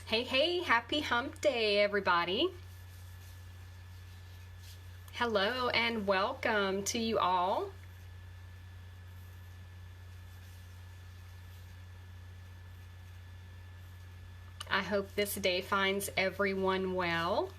Hey, hey, happy hump day, everybody. Hello and welcome to you all. I hope this day finds everyone well.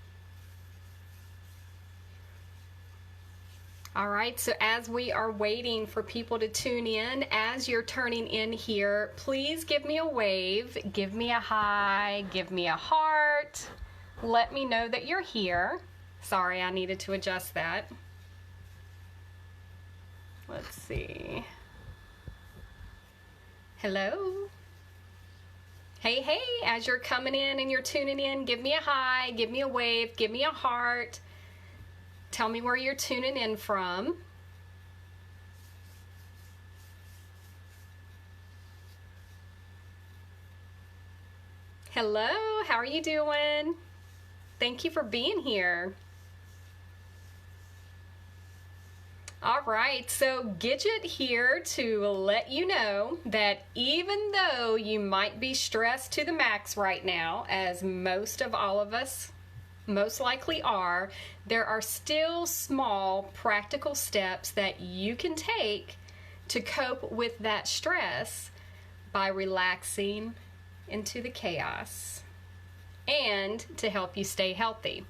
All right, so as we are waiting for people to tune in, as you're turning in here, please give me a wave, give me a hi, give me a heart. Let me know that you're here. Sorry, I needed to adjust that. Let's see. Hello. Hey, hey, as you're coming in and you're tuning in, give me a hi, give me a wave, give me a heart. Tell me where you're tuning in from. Hello, how are you doing? Thank you for being here. All right, so Gidget here to let you know that even though you might be stressed to the max right now, as most of all of us most likely are, there are still small practical steps that you can take to cope with that stress by relaxing into the chaos and to help you stay healthy.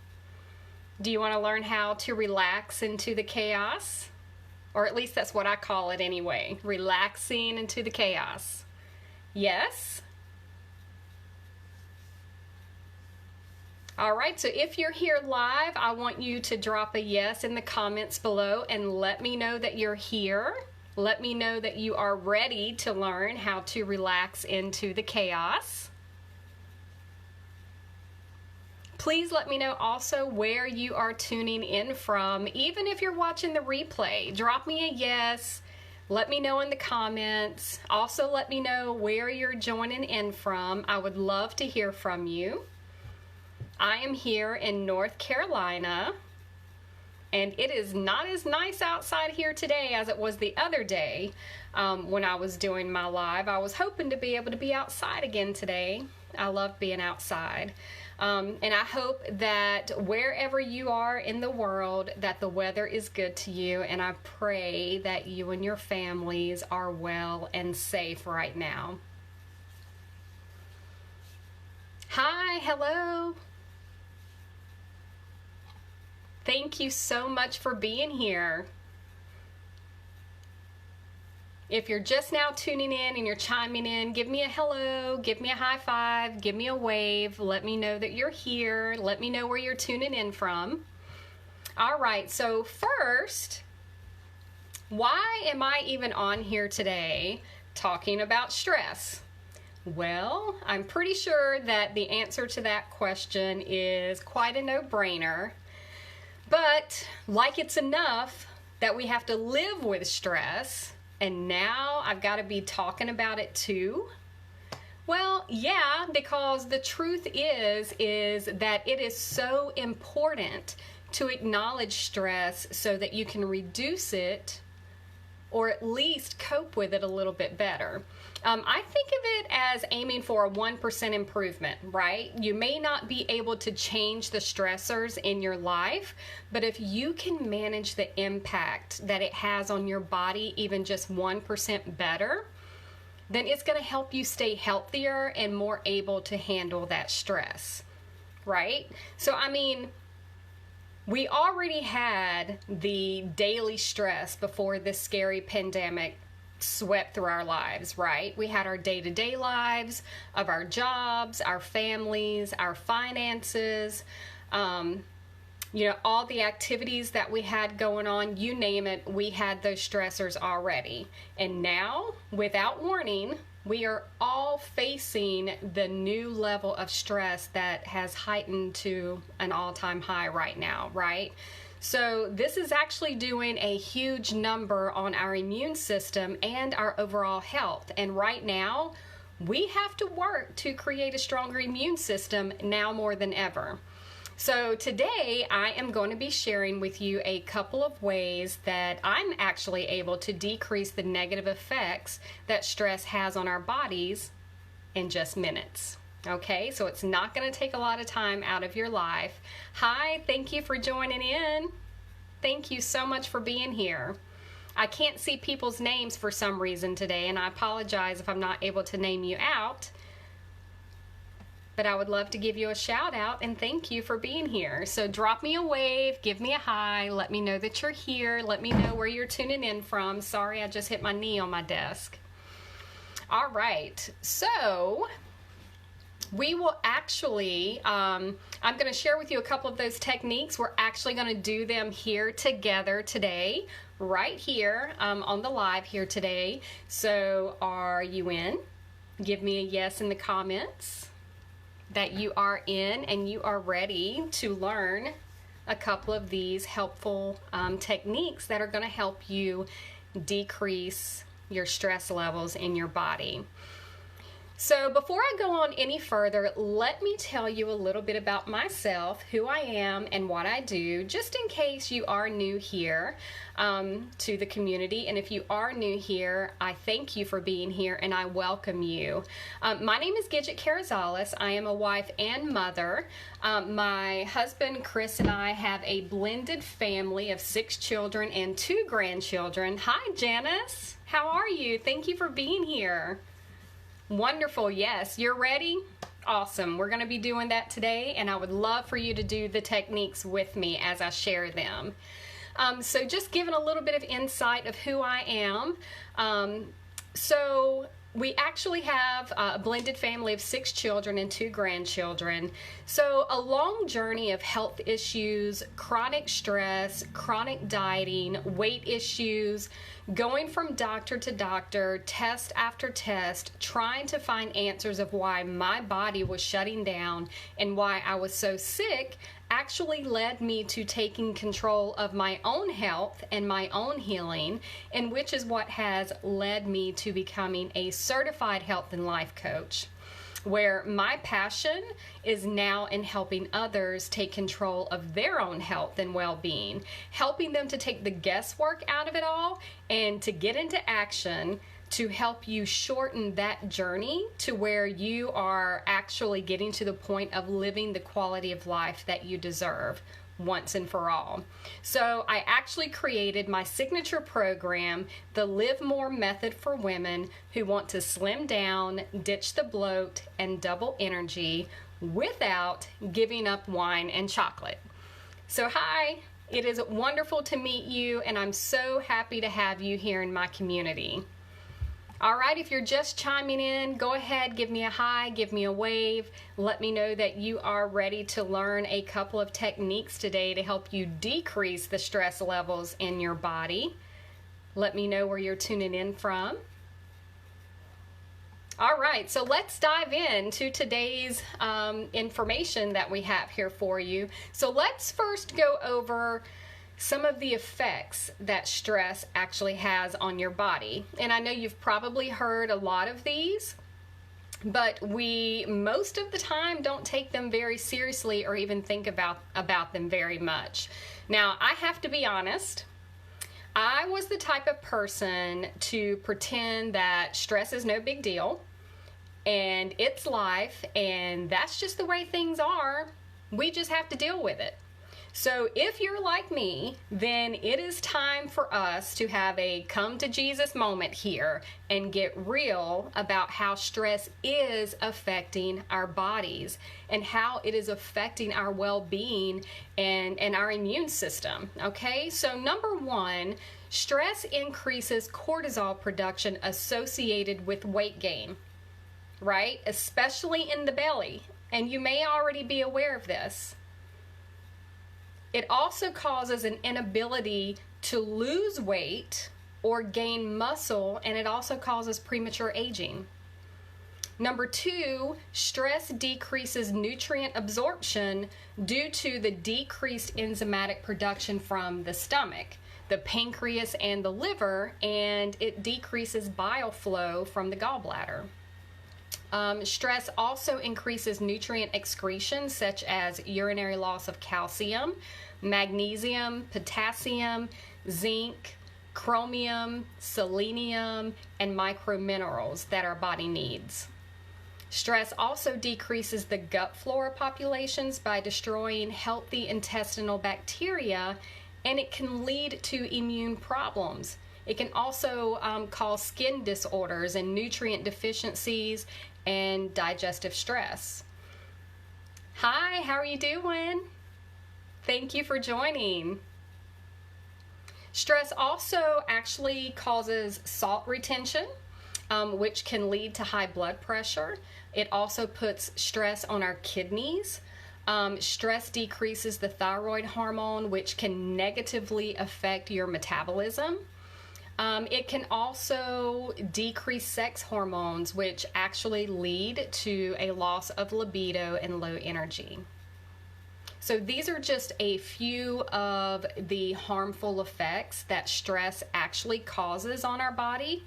Do you want to learn how to relax into the chaos? Or at least that's what I call it anyway, relaxing into the chaos. Yes? All right, so if you're here live, I want you to drop a yes in the comments below and let me know that you're here. Let me know that you are ready to learn how to relax into the chaos. Please let me know also where you are tuning in from, even if you're watching the replay. Drop me a yes. Let me know in the comments. Also, let me know where you're joining in from. I would love to hear from you. I am here in North Carolina, and it is not as nice outside here today as it was the other day when I was doing my live. I was hoping to be able to be outside again today. I love being outside. And I hope that wherever you are in the world, that the weather is good to you, and I pray that you and your families are well and safe right now. Hi, hello. Thank you so much for being here. If you're just now tuning in and you're chiming in, give me a hello, give me a high five, give me a wave. Let me know that you're here. Let me know where you're tuning in from. All right, so first, why am I even on here today talking about stress? Well, I'm pretty sure that the answer to that question is quite a no-brainer. But like it's enough that we have to live with stress, and now I've got to be talking about it too. Well, yeah, because the truth is that it is so important to acknowledge stress so that you can reduce it or at least cope with it a little bit better. I think of it as aiming for a 1% improvement, right? You may not be able to change the stressors in your life, but if you can manage the impact that it has on your body even just 1% better, then it's going to help you stay healthier and more able to handle that stress, right? So, I mean, we already had the daily stress before this scary pandemic swept through our lives, right? We had our day-to-day lives of our jobs, our families, our finances, all the activities that we had going on, you name it, we had those stressors already. And now, without warning, we are all facing the new level of stress that has heightened to an all-time high right now, right? So this is actually doing a huge number on our immune system and our overall health. And right now, we have to work to create a stronger immune system now more than ever. So today I am going to be sharing with you a couple of ways that I'm actually able to decrease the negative effects that stress has on our bodies in just minutes. Okay, so it's not going to take a lot of time out of your life. Hi, thank you for joining in. Thank you so much for being here. I can't see people's names for some reason today, and I apologize if I'm not able to name you out. But I would love to give you a shout out and thank you for being here. So drop me a wave, give me a hi, let me know that you're here, let me know where you're tuning in from. Sorry, I just hit my knee on my desk. All right, so we will actually, I'm going to share with you a couple of those techniques. We're actually going to do them here together today, right here on the live here today. So are you in? Give me a yes in the comments that you are in and you are ready to learn a couple of these helpful techniques that are going to help you decrease your stress levels in your body. So before I go on any further, let me tell you a little bit about myself, who I am, and what I do, just in case you are new here to the community. And if you are new here, I thank you for being here and I welcome you. My name is Gidget Carrizales. I am a wife and mother. My husband, Chris, and I have a blended family of 6 children and 2 grandchildren. Hi, Janice. How are you? Thank you for being here. Wonderful. Yes, you're ready? Awesome. We're going to be doing that today, and I would love for you to do the techniques with me as I share them. So just giving a little bit of insight of who I am. So we actually have a blended family of 6 children and 2 grandchildren. So a long journey of health issues, chronic stress, chronic dieting, weight issues, going from doctor to doctor, test after test, trying to find answers of why my body was shutting down and why I was so sick actually led me to taking control of my own health and my own healing, and which is what has led me to becoming a certified health and life coach, where my passion is now in helping others take control of their own health and well-being, helping them to take the guesswork out of it all and to get into action to help you shorten that journey to where you are actually getting to the point of living the quality of life that you deserve once and for all. So I actually created my signature program, the Live More Method for women who want to slim down, ditch the bloat, and double energy without giving up wine and chocolate. So hi, it is wonderful to meet you, and I'm so happy to have you here in my community. All right, if you're just chiming in, go ahead, give me a hi, give me a wave. Let me know that you are ready to learn a couple of techniques today to help you decrease the stress levels in your body. Let me know where you're tuning in from. All right, so let's dive into today's information that we have here for you. So let's first go over some of the effects that stress actually has on your body. And I know you've probably heard a lot of these, but we most of the time don't take them very seriously or even think about them very much. Now, I have to be honest, I was the type of person to pretend that stress is no big deal and it's life and that's just the way things are. We just have to deal with it. So if you're like me, then it is time for us to have a come to Jesus moment here and get real about how stress is affecting our bodies and how it is affecting our well-being and our immune system, okay? So number 1, stress increases cortisol production associated with weight gain, right? Especially in the belly, and you may already be aware of this. It also causes an inability to lose weight or gain muscle, and it also causes premature aging. Number 2, stress decreases nutrient absorption due to the decreased enzymatic production from the stomach, the pancreas, and the liver, and it decreases bile flow from the gallbladder. Stress also increases nutrient excretion such as urinary loss of calcium, magnesium, potassium, zinc, chromium, selenium, and microminerals that our body needs. Stress also decreases the gut flora populations by destroying healthy intestinal bacteria, and it can lead to immune problems. It can also cause skin disorders and nutrient deficiencies and digestive stress. Hi, how are you doing? Thank you for joining. Stress also actually causes salt retention, which can lead to high blood pressure. It also puts stress on our kidneys. Stress decreases the thyroid hormone, which can negatively affect your metabolism. It can also decrease sex hormones, which actually lead to a loss of libido and low energy. So these are just a few of the harmful effects that stress actually causes on our body.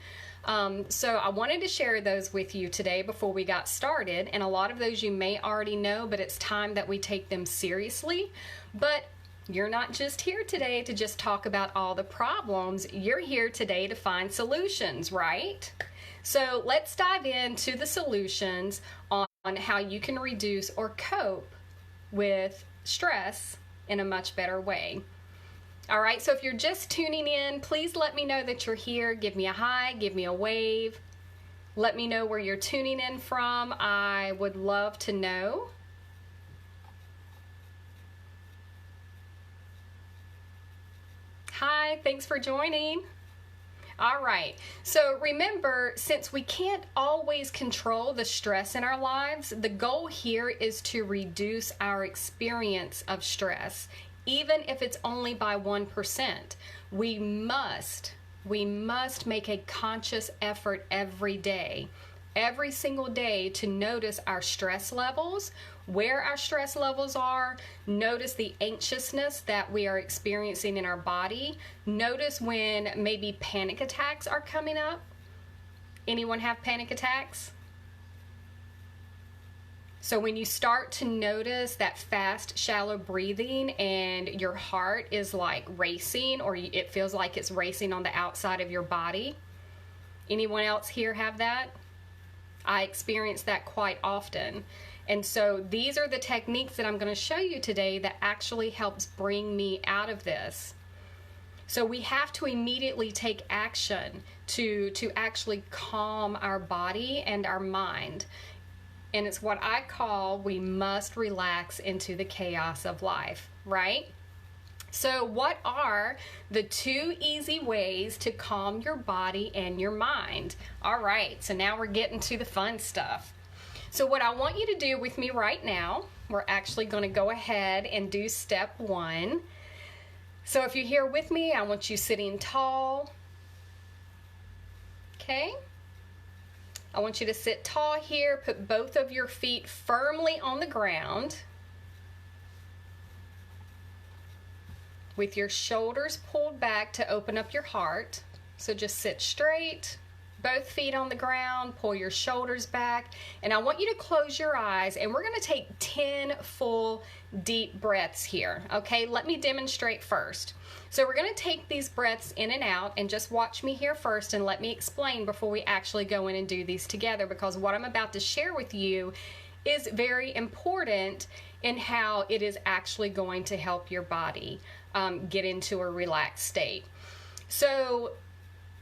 So I wanted to share those with you today before we got started, and a lot of those you may already know, but it's time that we take them seriously. But you're not just here today to just talk about all the problems, you're here today to find solutions, right? So let's dive into the solutions on how you can reduce or cope with stress in a much better way. All right, so if you're just tuning in, please let me know that you're here. Give me a hi, give me a wave. Let me know where you're tuning in from. I would love to know. Hi, thanks for joining. All right, so remember, since we can't always control the stress in our lives, the goal here is to reduce our experience of stress. Even if it's only by 1%, we must make a conscious effort every day, every single day, to notice our stress levels, where our stress levels are, notice the anxiousness that we are experiencing in our body, notice when maybe panic attacks are coming up. Anyone have panic attacks? So when you start to notice that fast, shallow breathing and your heart is like racing, or it feels like it's racing on the outside of your body. Anyone else here have that? I experience that quite often. And so these are the techniques that I'm going to show you today that actually helps bring me out of this. So we have to immediately take action to actually calm our body and our mind. And it's what I call, we must relax into the chaos of life, right? So what are the 2 easy ways to calm your body and your mind? All right, so now we're getting to the fun stuff. So what I want you to do with me right now, we're actually going to go ahead and do step 1. So if you're here with me, I want you sitting tall. Okay? I want you to sit tall here, put both of your feet firmly on the ground with your shoulders pulled back to open up your heart. So just sit straight, both feet on the ground, pull your shoulders back, and I want you to close your eyes, and we're going to take 10 full deep breaths here. Okay, let me demonstrate first. So we're going to take these breaths in and out, and just watch me here first and let me explain before we actually go in and do these together, because what I'm about to share with you is very important in how it is actually going to help your body get into a relaxed state. So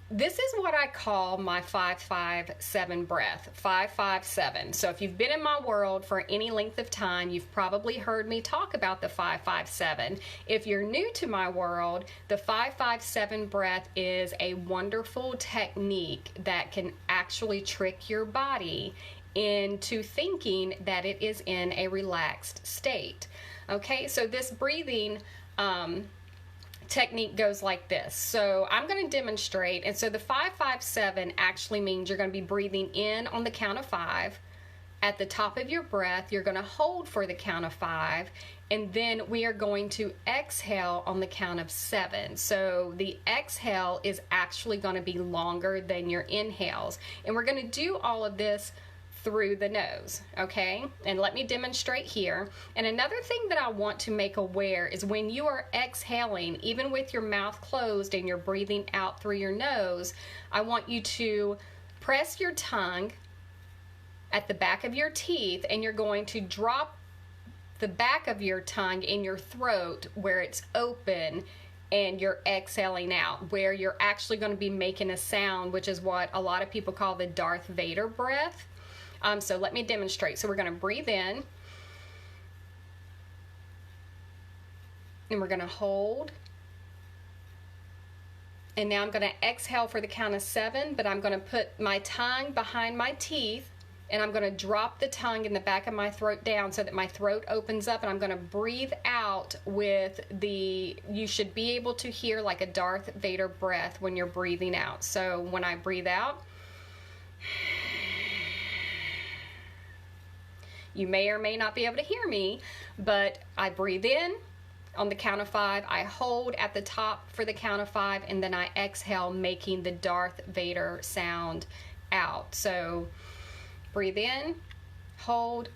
this is what I call my 5-5-7 breath, 5-5-7. So if you've been in my world for any length of time, you've probably heard me talk about the 5-5-7. If you're new to my world, the 5-5-7 breath is a wonderful technique that can actually trick your body into thinking that it is in a relaxed state. Okay, so this breathing technique goes like this. So I'm going to demonstrate, and so the 5-5-7 actually means you're going to be breathing in on the count of 5. At the top of your breath, you're going to hold for the count of 5, and then we are going to exhale on the count of 7. So the exhale is actually going to be longer than your inhales, and we're going to do all of this through the nose, okay? And let me demonstrate here. And another thing that I want to make aware is when you are exhaling, even with your mouth closed and you're breathing out through your nose, I want you to press your tongue at the back of your teeth, and you're going to drop the back of your tongue in your throat where it's open, and you're exhaling out, where you're actually going to be making a sound, which is what a lot of people call the Darth Vader breath. So let me demonstrate. So we're going to breathe in, and we're going to hold. And now I'm going to exhale for the count of 7, but I'm going to put my tongue behind my teeth, and I'm going to drop the tongue in the back of my throat down so that my throat opens up, and I'm going to breathe out with you should be able to hear like a Darth Vader breath when you're breathing out. So when I breathe out, you may or may not be able to hear me, but I breathe in. On the count of 5, I hold at the top for the count of 5, and then I exhale, making the Darth Vader sound out. So breathe in, hold.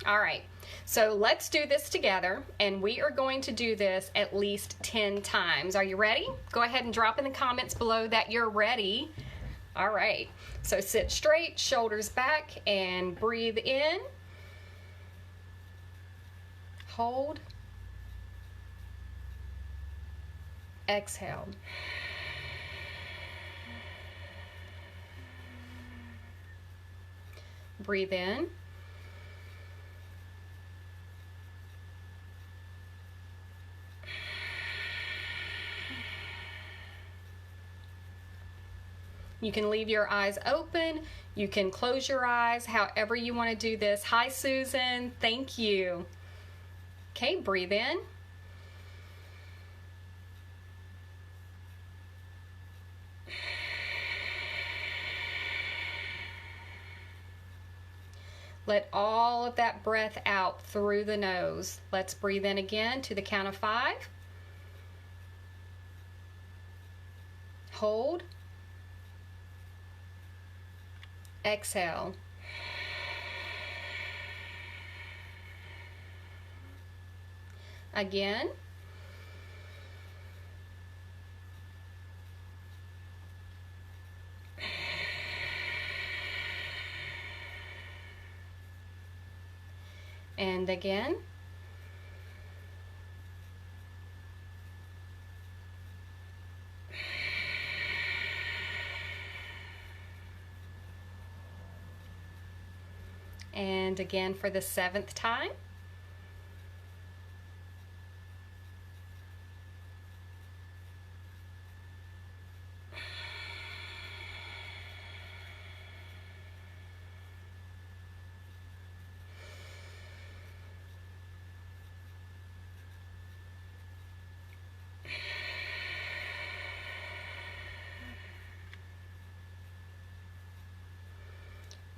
All right, so let's do this together, and we are going to do this at least 10 times. Are you ready? Go ahead and drop in the comments below that you're ready. All right, so sit straight, shoulders back, and breathe in. Hold, exhale. Breathe in. You can leave your eyes open. You can close your eyes, however you want to do this. Hi, Susan. Thank you. Okay, breathe in. Let all of that breath out through the nose. Let's breathe in again to the count of 5. Hold. Exhale. Again. And again. And again for the 7th time.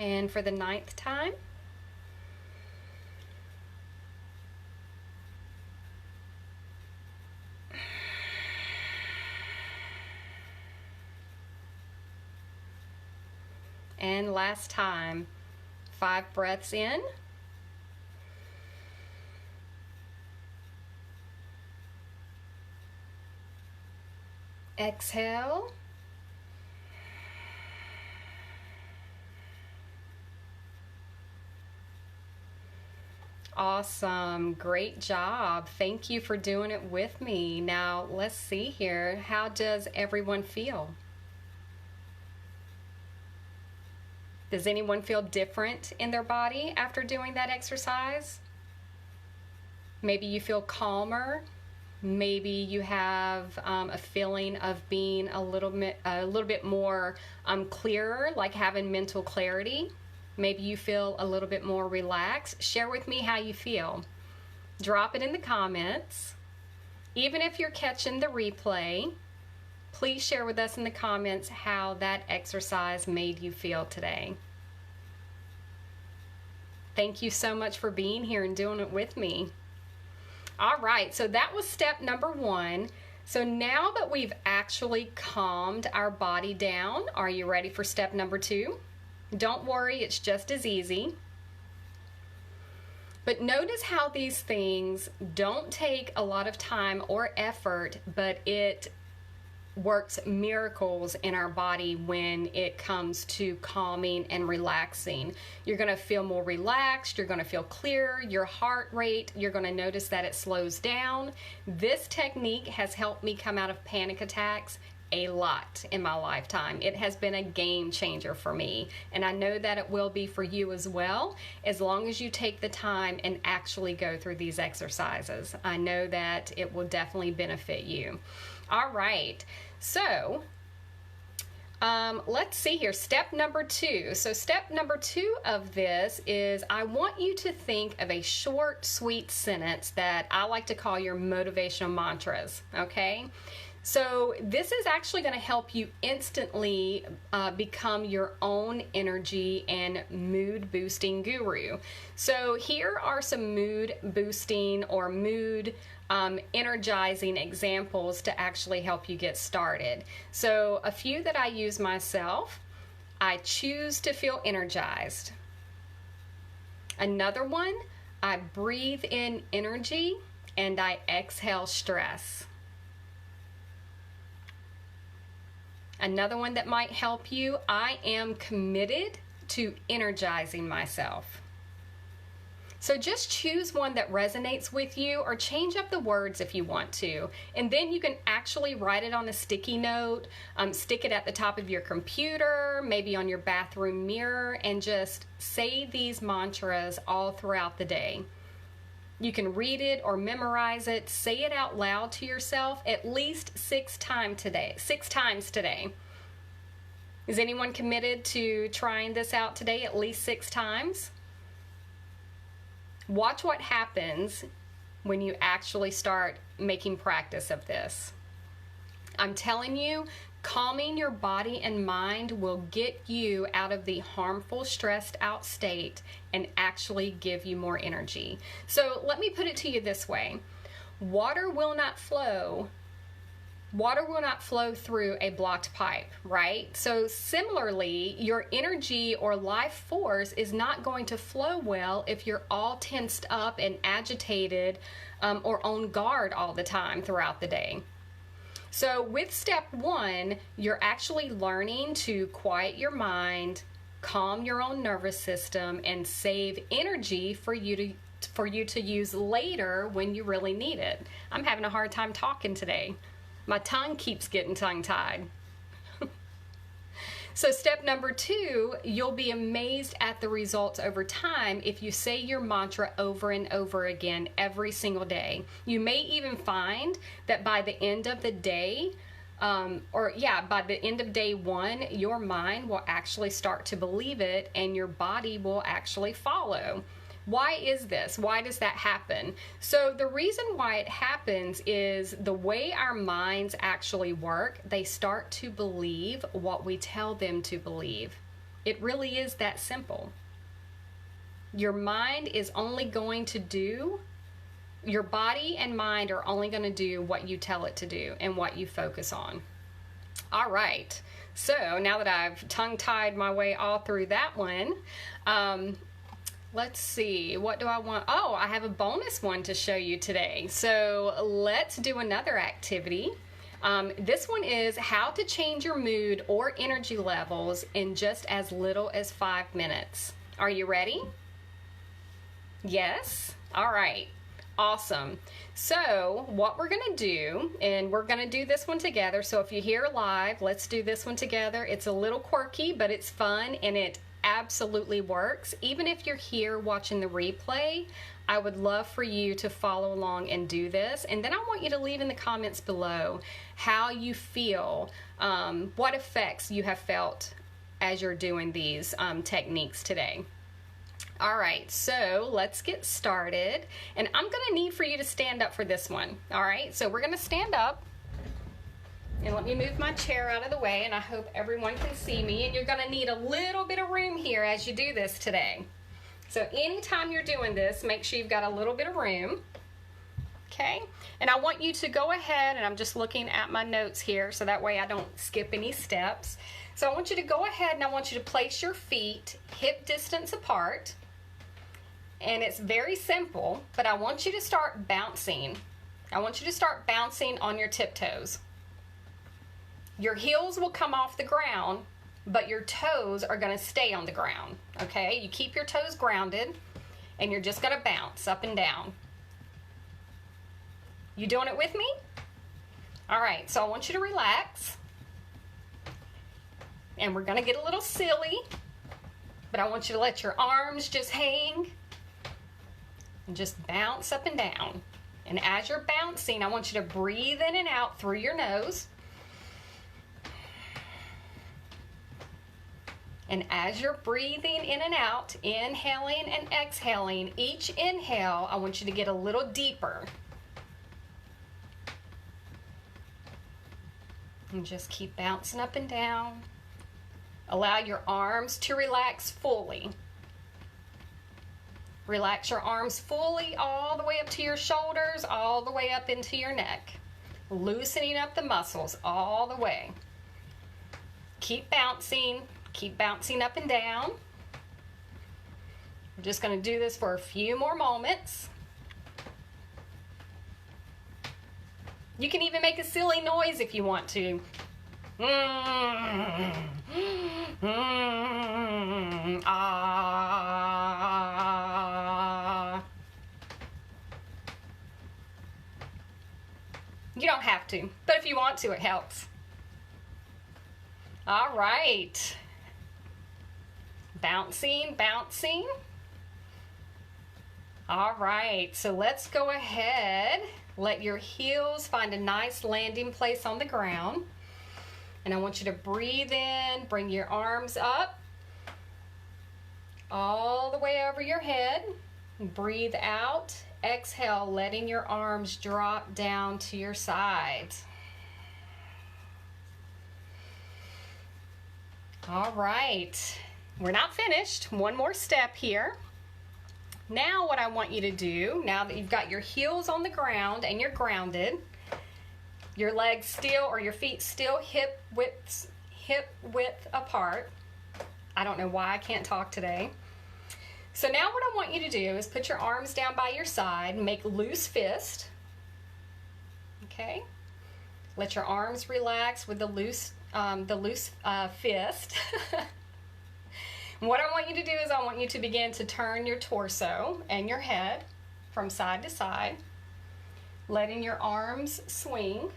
And for the 9th time. And last time. 5 breaths in. Exhale. Awesome. Great job. Thank you for doing it with me. Now, let's see here. How does everyone feel? Does anyone feel different in their body after doing that exercise? Maybe you feel calmer. Maybe you have a feeling of being a little bit more clearer, like having mental clarity. Maybe you feel a little bit more relaxed. Share with me how you feel. Drop it in the comments. Even if you're catching the replay, please share with us in the comments how that exercise made you feel today. Thank you so much for being here and doing it with me. All right, so that was step number 1. So now that we've actually calmed our body down, are you ready for step number 2? Don't worry, it's just as easy. But notice how these things don't take a lot of time or effort, but it works miracles in our body when it comes to calming and relaxing. You're going to feel more relaxed, you're going to feel clearer, your heart rate, you're going to notice that it slows down. This technique has helped me come out of panic attacks a lot in my lifetime. It has been a game changer for me, and I know that it will be for you as well, as long as you take the time and actually go through these exercises. I know that it will definitely benefit you. All right, so let's see here. Step number 2. So step number 2 of this is I want you to think of a short, sweet sentence that I like to call your motivational mantras, okay? So this is actually going to help you instantly become your own energy and mood boosting guru. So here are some mood boosting or mood energizing examples to actually help you get started. So a few that I use myself: I choose to feel energized. Another one: I breathe in energy and I exhale stress. Another one that might help you: I am committed to energizing myself. So just choose one that resonates with you, or change up the words if you want to. And then you can actually write it on a sticky note, stick it at the top of your computer, maybe on your bathroom mirror, and just say these mantras all throughout the day. You can read it or memorize it. Say it out loud to yourself at least 6 times today. Is anyone committed to trying this out today at least 6 times? Watch what happens when you actually start making practice of this. I'm telling you, calming your body and mind will get you out of the harmful, stressed out state and actually give you more energy. So let me put it to you this way. Water will not flow through a blocked pipe, right? So similarly, your energy or life force is not going to flow well if you're all tensed up and agitated or on guard all the time throughout the day. So with step 1, you're actually learning to quiet your mind, calm your own nervous system, and save energy for you to use later when you really need it. I'm having a hard time talking today. My tongue keeps getting tongue-tied. So step number 2, you'll be amazed at the results over time if you say your mantra over and over again every single day. You may even find that by the end of the day, by the end of day 1, your mind will actually start to believe it and your body will actually follow. Why is this? Why does that happen? So the reason why it happens is the way our minds actually work. They start to believe what we tell them to believe. It really is that simple. Your mind is only going to do, your body and mind are only going to do what you tell it to do and what you focus on. All right. So now that I've tongue-tied my way all through that one, let's see, what do I want? Oh, I have a bonus one to show you today. So let's do another activity. This one is how to change your mood or energy levels in just as little as 5 minutes. Are you ready? Yes? All right. Awesome. So what we're going to do, and we're going to do this one together. So if you're here live, let's do this one together. It's a little quirky, but it's fun, and it absolutely works. Even if you're here watching the replay, I would love for you to follow along and do this. And then I want you to leave in the comments below how you feel, what effects you have felt as you're doing these techniques today. All right, so let's get started. And I'm going to need for you to stand up for this one. All right, so we're going to stand up. And let me move my chair out of the way, and I hope everyone can see me. And you're going to need a little bit of room here as you do this today. So anytime you're doing this, make sure you've got a little bit of room. Okay? And I want you to go ahead, and I'm just looking at my notes here so that way I don't skip any steps. So I want you to go ahead and I want you to place your feet hip distance apart. And it's very simple, but I want you to start bouncing. I want you to start bouncing on your tiptoes. Your heels will come off the ground, but your toes are going to stay on the ground, okay? You keep your toes grounded, and you're just going to bounce up and down. You doing it with me? All right, so I want you to relax. And we're going to get a little silly, but I want you to let your arms just hang and just bounce up and down. And as you're bouncing, I want you to breathe in and out through your nose. And as you're breathing in and out, inhaling and exhaling, each inhale, I want you to get a little deeper. And just keep bouncing up and down. Allow your arms to relax fully. Relax your arms fully all the way up to your shoulders, all the way up into your neck. Loosening up the muscles all the way. Keep bouncing up and down. We're just going to do this for a few more moments. You can even make a silly noise if you want to. Ah. You don't have to, but if you want to, it helps. All right. Bouncing, bouncing. All right, so let's go ahead. Let your heels find a nice landing place on the ground. And I want you to breathe in, bring your arms up, all the way over your head. Breathe out, exhale, letting your arms drop down to your sides. All right, we're not finished. One more step here. Now what I want you to do, now that you've got your heels on the ground and you're grounded, your legs still, or your feet still hip width apart. I don't know why I can't talk today. So now what I want you to do is put your arms down by your side, make loose fist. Okay? Let your arms relax with the loose fist. What I want you to do is I want you to begin to turn your torso and your head from side to side, letting your arms swing.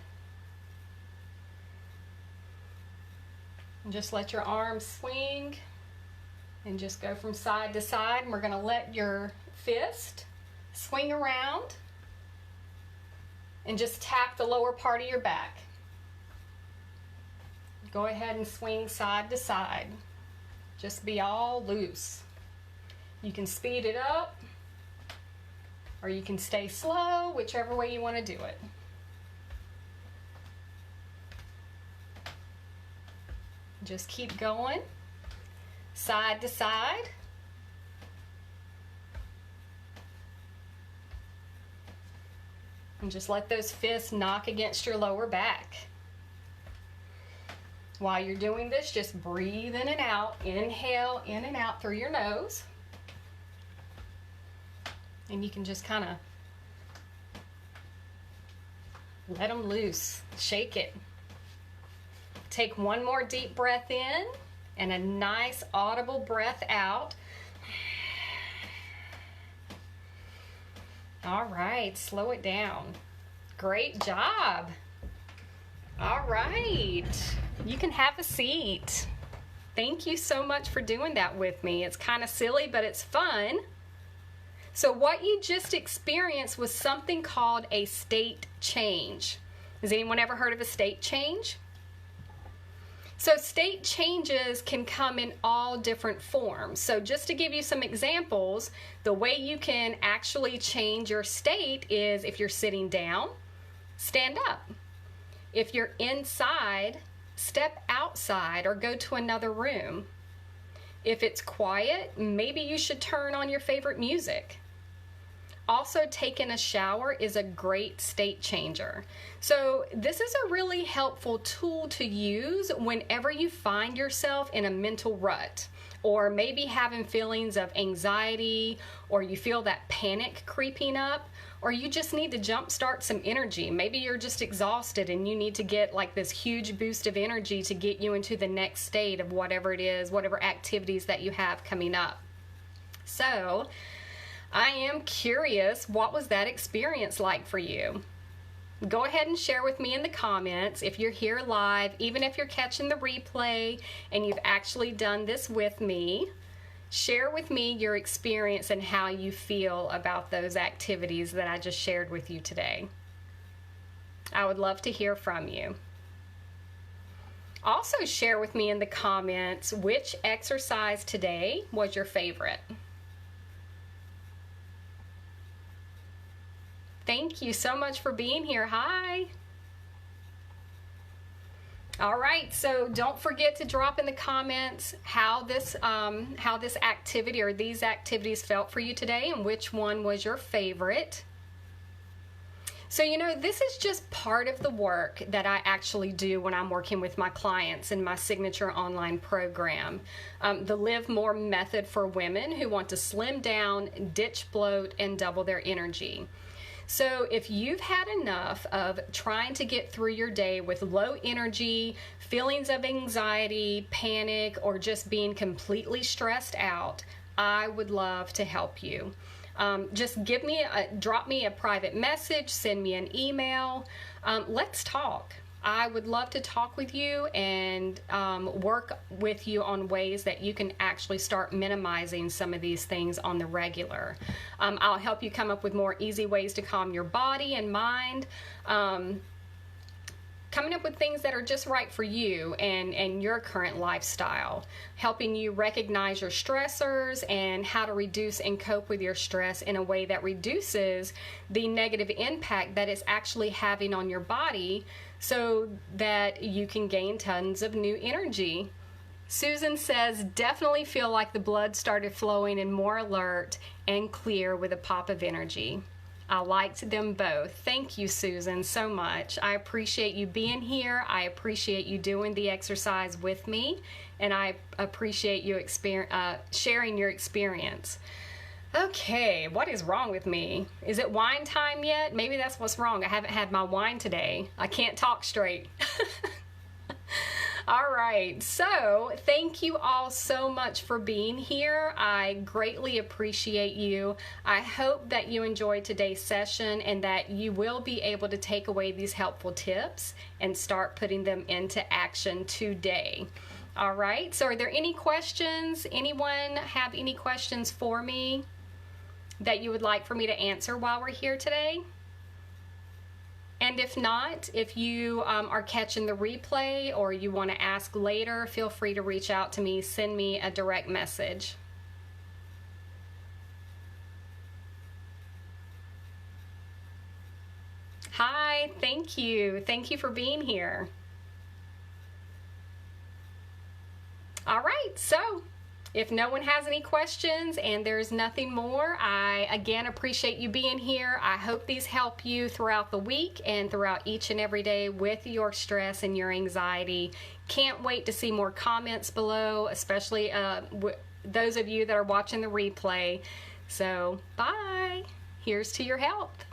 And just let your arms swing and just go from side to side. And we're going to let your fist swing around and just tap the lower part of your back. Go ahead and swing side to side. Just be all loose. You can speed it up or you can stay slow, whichever way you want to do it. Just keep going, side to side. And just let those fists knock against your lower back. While you're doing this, just breathe in and out. Inhale in and out through your nose. And you can just kind of let them loose. Shake it. Take one more deep breath in and a nice audible breath out. All right, slow it down. Great job. All right, you can have a seat. Thank you so much for doing that with me. It's kind of silly, but it's fun. So what you just experienced was something called a state change. Has anyone ever heard of a state change? So state changes can come in all different forms. So just to give you some examples, the way you can actually change your state is if you're sitting down, stand up. If you're inside, step outside or go to another room. If it's quiet, maybe you should turn on your favorite music. Also, taking a shower is a great state changer. So this is a really helpful tool to use whenever you find yourself in a mental rut, or maybe having feelings of anxiety, or you feel that panic creeping up, or you just need to jumpstart some energy. Maybe you're just exhausted and you need to get like this huge boost of energy to get you into the next state of whatever it is, whatever activities that you have coming up. So I am curious, what was that experience like for you? Go ahead and share with me in the comments if you're here live, even if you're catching the replay and you've actually done this with me. Share with me your experience and how you feel about those activities that I just shared with you today. I would love to hear from you. Also share with me in the comments which exercise today was your favorite. Thank you so much for being here. Hi. All right, so don't forget to drop in the comments how this activity or these activities felt for you today and which one was your favorite. So, you know, this is just part of the work that I actually do when I'm working with my clients in my signature online program, the Live More Method for women who want to slim down, ditch bloat, and double their energy. So if you've had enough of trying to get through your day with low energy, feelings of anxiety, panic, or just being completely stressed out, I would love to help you. Just drop me a private message, send me an email. Let's talk. I would love to talk with you and work with you on ways that you can actually start minimizing some of these things on the regular. I'll help you come up with more easy ways to calm your body and mind. Coming up with things that are just right for you and your current lifestyle, helping you recognize your stressors and how to reduce and cope with your stress in a way that reduces the negative impact that it's actually having on your body so that you can gain tons of new energy. Susan says, definitely feel like the blood started flowing and more alert and clear with a pop of energy. I liked them both. Thank you, Susan, so much. I appreciate you being here. I appreciate you doing the exercise with me, and I appreciate you sharing your experience. Okay, what is wrong with me? Is it wine time yet? Maybe that's what's wrong. I haven't had my wine today. I can't talk straight. All right, so thank you all so much for being here. I greatly appreciate you. I hope that you enjoyed today's session and that you will be able to take away these helpful tips and start putting them into action today. All right, so are there any questions? Anyone have any questions for me that you would like for me to answer while we're here today? And if not, if you are catching the replay or you want to ask later, feel free to reach out to me, send me a direct message. Hi, thank you. Thank you for being here. All right, so if no one has any questions and there's nothing more, I again appreciate you being here. I hope these help you throughout the week and throughout each and every day with your stress and your anxiety. Can't wait to see more comments below, especially those of you that are watching the replay. So, bye. Here's to your health.